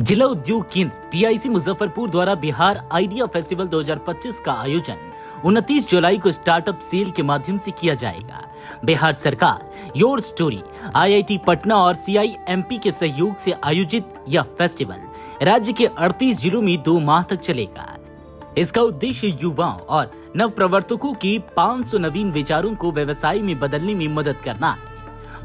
जिला उद्योग केंद्र टीआईसी मुजफ्फरपुर द्वारा बिहार आइडिया फेस्टिवल 2025 का आयोजन 29 जुलाई को स्टार्टअप सेल के माध्यम से किया जाएगा। बिहार सरकार, योर स्टोरी, आईआईटी पटना और सीआईएमपी के सहयोग से आयोजित यह फेस्टिवल राज्य के 38 जिलों में 2 माह तक चलेगा। इसका उद्देश्य युवाओं और नव प्रवर्तकों की 500 नवीन विचारों को व्यवसाय में बदलने में मदद करना है।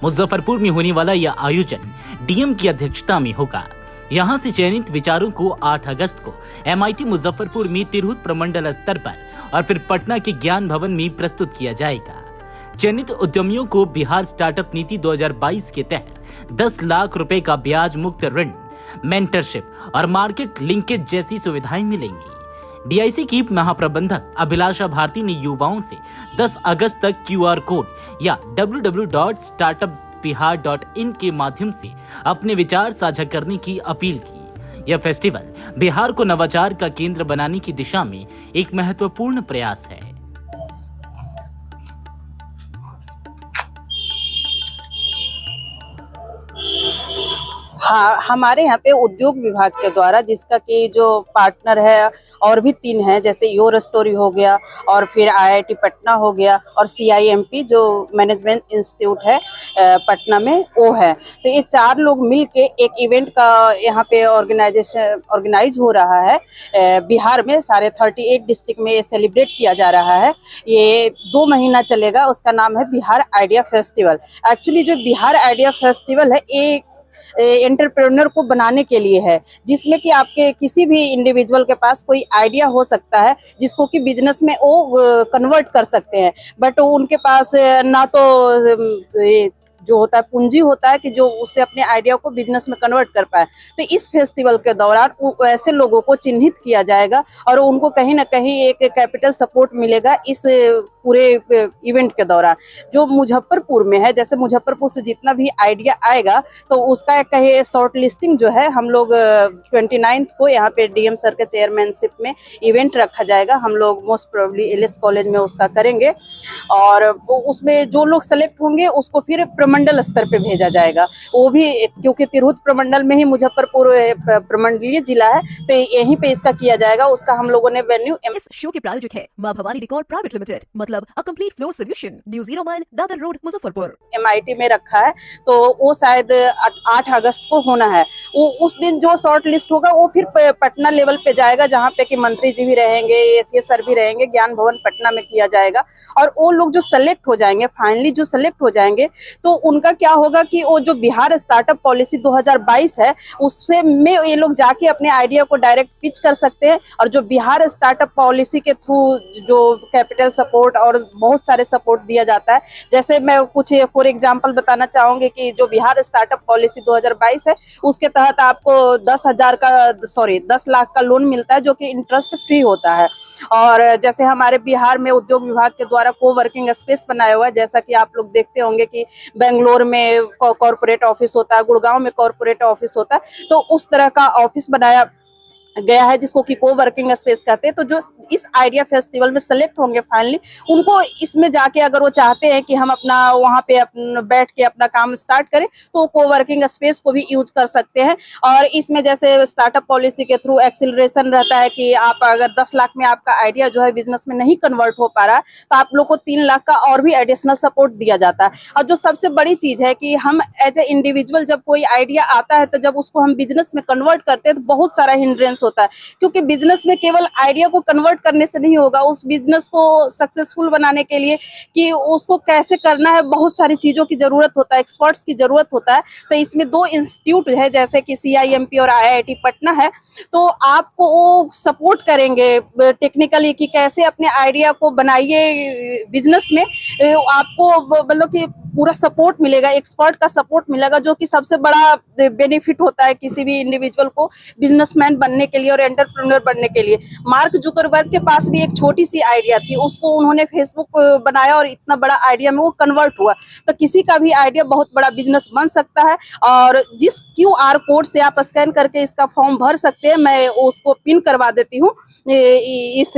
मुजफ्फरपुर में होने वाला यह आयोजन डीएम की अध्यक्षता में होगा। यहां से चयनित विचारों को 8 अगस्त को एमआईटी मुजफ्फरपुर में तिरहुत प्रमंडल स्तर पर और फिर पटना के ज्ञान भवन में प्रस्तुत किया जाएगा। चयनित उद्यमियों को बिहार स्टार्टअप नीति 2022 के तहत 10 लाख रुपए का ब्याज मुक्त ऋण, मेंटरशिप और मार्केट लिंकेज जैसी सुविधाएं मिलेंगी। डीआईसी की महाप्रबंधक अभिलाषा भारती ने युवाओं से 10 अगस्त तक क्यूआर कोड या www.startupbihar.in के माध्यम से अपने विचार साझा करने की अपील की। यह फेस्टिवल बिहार को नवाचार का केंद्र बनाने की दिशा में एक महत्वपूर्ण प्रयास है। हाँ, हमारे यहाँ पे उद्योग विभाग के द्वारा, जिसका कि जो पार्टनर है और भी 3 हैं, जैसे योर स्टोरी हो गया और फिर आईआईटी पटना हो गया और सीआईएमपी जो मैनेजमेंट इंस्टीट्यूट है पटना में, वो है। तो ये 4 लोग मिलके एक इवेंट का यहाँ पे ऑर्गेनाइज हो रहा है बिहार में। सारे 38 डिस्ट्रिक्ट में ये सेलिब्रेट किया जा रहा है। ये 2 महीना चलेगा। उसका नाम है बिहार आइडिया फेस्टिवल। एक्चुअली जो बिहार आइडिया फेस्टिवल है, एक एंटरप्रेन्योर को बनाने के लिए है, जिसमें कि आपके किसी भी इंडिविजुअल के पास कोई आइडिया हो सकता है जिसको कि बिजनेस में वो कन्वर्ट कर सकते हैं। बट उनके पास ना तो जो होता है पूंजी होता है कि जो उससे अपने आइडिया को बिजनेस में कन्वर्ट कर पाए। तो इस फेस्टिवल के दौरान ऐसे लोगों को चिन्हित किया जाएगा और उनको कहीं ना कहीं एक कैपिटल सपोर्ट मिलेगा इस पूरे इवेंट के दौरान। जो मुजफ्फरपुर में है, जैसे मुजफ्फरपुर से जितना भी आइडिया आएगा तो उसका कहीं शॉर्ट लिस्टिंग जो है हम लोग 29 को यहाँ पे डीएम सर के चेयरमैनशिप में इवेंट रखा जाएगा। हम लोग मोस्ट प्रोबेबली एलएस कॉलेज में उसका करेंगे और उसमें जो लोग सेलेक्ट होंगे उसको फिर प्रमंडल स्तर पे भेजा जाएगा। वो भी क्योंकि तिरहुत प्रमंडल में ही मुजफ्फरपुर प्रमंडलीय जिला है, तो यहीं पे इसका किया जाएगा। उसका हम लोगों ने वेन्यू इस शो के प्रायोजक है मां भवानी डेकोर प्राइवेट लिमिटेड, मतलब a complete floor solution, new 0 mile, Dadar road, Muzaffarpur. MIT में रखा है, तो वो शायद 8 अगस्त को होना है। वो उस दिन जो शॉर्ट लिस्ट होगा वो फिर पटना लेवल पे जाएगा, जहाँ पे कि मंत्री जी भी रहेंगे, एसीएस सर भी रहेंगे। ज्ञान भवन पटना में किया जाएगा और वो लोग जो सेलेक्ट हो जाएंगे, फाइनली जो सेलेक्ट हो जाएंगे, तो उनका क्या होगा कि वो जो बिहार स्टार्टअप पॉलिसी 2022 है उससे में ये लोग जाके अपने आइडिया को डायरेक्ट पिच कर सकते हैं। और जो बिहार स्टार्टअप पॉलिसी के थ्रू जो कैपिटल सपोर्ट और बहुत सारे सपोर्ट दिया जाता है, जैसे मैं कुछ फॉर एग्जांपल बताना चाहूंगी कि जो बिहार स्टार्टअप पॉलिसी 2022 है उसके तहत आपको 10 लाख का लोन मिलता है, जो कि इंटरेस्ट फ्री होता है। और जैसे हमारे बिहार में उद्योग विभाग के द्वारा कोवर्किंग स्पेस बनाया हुआ है, जैसा कि आप लोग देखते होंगे कि बेंगलोर में कॉर्पोरेट ऑफिस होता है, गुड़गांव में कॉर्पोरेट ऑफिस होता है, तो उस तरह का ऑफिस बनाया गया है जिसको कि कोवर्किंग स्पेस कहते हैं। तो जो इस आइडिया फेस्टिवल में सेलेक्ट होंगे फाइनली, उनको इसमें जाके अगर वो चाहते हैं कि हम अपना वहाँ पे बैठ के अपना काम स्टार्ट करें, तो कोवर्किंग स्पेस को भी यूज कर सकते हैं। और इसमें जैसे स्टार्टअप पॉलिसी के थ्रू एक्सिलरेशन रहता है कि आप अगर 10 लाख में आपका आइडिया जो है बिजनेस में नहीं कन्वर्ट हो पा रहा है, तो आप लोग को 3 लाख का और भी एडिशनल सपोर्ट दिया जाता है। और जो सबसे बड़ी चीज है कि हम एज ए इंडिविजुअल जब कोई आइडिया आता है, तो जब उसको हम बिजनेस में कन्वर्ट करते हैं तो बहुत सारा हिंड्रेंस होता है, क्योंकि बिजनेस में केवल आइडिया को कन्वर्ट करने से नहीं होगा। उस बिजनेस को सक्सेसफुल बनाने के लिए कि उसको कैसे करना है, बहुत सारी चीजों की जरूरत होता है, एक्सपर्ट्स की जरूरत होता है। तो इसमें 2 इंस्टीट्यूट है, जैसे कि सीआईएमपी और आईआईटी पटना है, तो आपको वो सपोर्ट करेंगे टेक्निकली कि कैसे अपने आइडिया को बनाइए बिजनेस में। आपको मतलब कि पूरा सपोर्ट मिलेगा, एक्सपर्ट का सपोर्ट मिलेगा, जो कि सबसे बड़ा बेनिफिट होता है किसी भी इंडिविजुअल को बिजनेसमैन बनने के लिए और एंटरप्रेन्योर बनने के लिए। मार्क जुकरबर्ग के पास भी एक छोटी सी आइडिया थी, उसको उन्होंने फेसबुक बनाया और इतना बड़ा आइडिया में वो कन्वर्ट हुआ। तो किसी का भी आइडिया बहुत बड़ा बिजनेस बन सकता है। और जिस क्यूआर कोड से आप स्कैन करके इसका फॉर्म भर सकते हैं, मैं उसको पिन करवा देती हूँ इस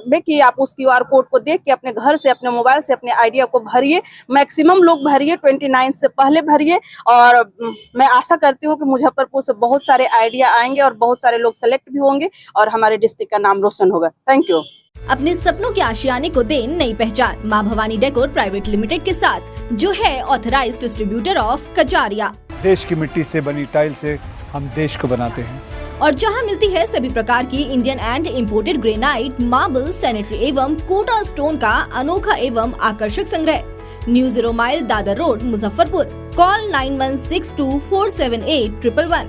में, कि आप उस क्यूआर कोड को देख के अपने घर से, अपने मोबाइल से अपने आइडिया को भरिए। मैक्सिमम लोग लोग भरिए, 29 से पहले भरिए। और मैं आशा करती हूँ कि मुजफ्फरपुर से बहुत सारे आइडिया आएंगे और बहुत सारे लोग सेलेक्ट भी होंगे और हमारे डिस्ट्रिक्ट का नाम रोशन होगा। Thank you. अपने सपनों के आशियाने को दे नई पहचान माँ भवानी डेकोर प्राइवेट लिमिटेड के साथ, जो है ऑथराइज्ड डिस्ट्रीब्यूटर ऑफ कचारिया। देश की मिट्टी से बनी टाइल से हम देश को बनाते हैं और जहां मिलती है सभी प्रकार की Indian and imported granite, marble, sanitary एवं कोटा स्टोन का अनोखा एवं आकर्षक संग्रह। New 0 mile, Dadar road, Muzaffarpur. Call 9162478111।